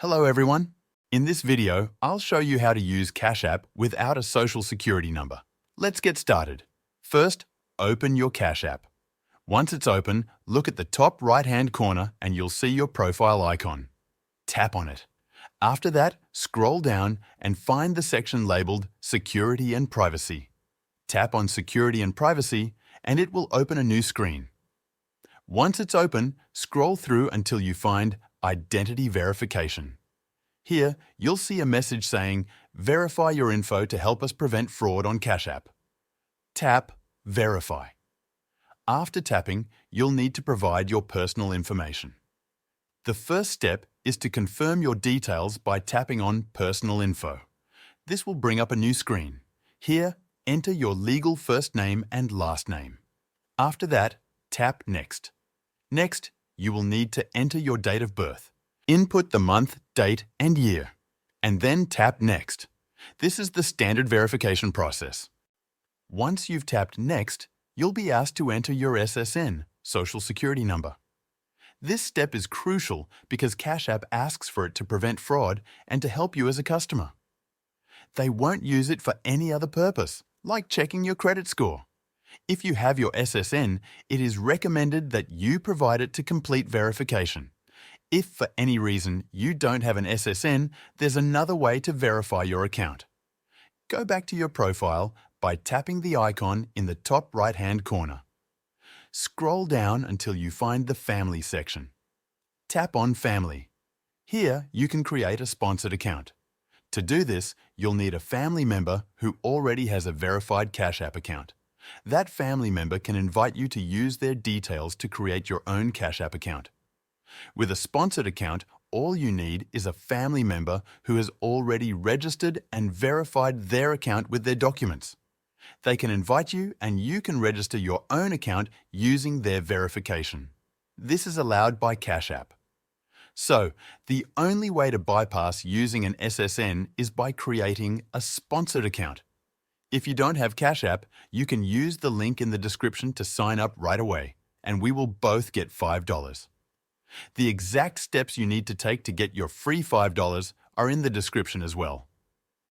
Hello everyone. In this video, I'll show you how to use Cash App without a social security number. Let's get started. First, open your Cash App. Once it's open, look at the top right-hand corner and you'll see your profile icon. Tap on it. After that, scroll down and find the section labeled Security and Privacy. Tap on Security and Privacy and it will open a new screen. Once it's open, scroll through until you find Identity Verification. Here, you'll see a message saying, "Verify your info to help us prevent fraud on Cash App." Tap Verify. After tapping, you'll need to provide your personal information. The first step is to confirm your details by tapping on Personal Info. This will bring up a new screen. Here, enter your legal first name and last name. After that, tap Next. Next, you will need to enter your date of birth. Input the month, date, and year, and then tap Next. This is the standard verification process. Once you've tapped Next, you'll be asked to enter your SSN, Social Security number. This step is crucial because Cash App asks for it to prevent fraud and to help you as a customer. They won't use it for any other purpose, like checking your credit score. If you have your SSN, it is recommended that you provide it to complete verification. If for any reason you don't have an SSN, there's another way to verify your account. Go back to your profile by tapping the icon in the top right-hand corner. Scroll down until you find the Family section. Tap on Family. Here, you can create a sponsored account. To do this, you'll need a family member who already has a verified Cash App account. That family member can invite you to use their details to create your own Cash App account. With a sponsored account, all you need is a family member who has already registered and verified their account with their documents. They can invite you and you can register your own account using their verification. This is allowed by Cash App. So, the only way to bypass using an SSN is by creating a sponsored account. If you don't have Cash App, you can use the link in the description to sign up right away, and we will both get $5. The exact steps you need to take to get your free $5 are in the description as well.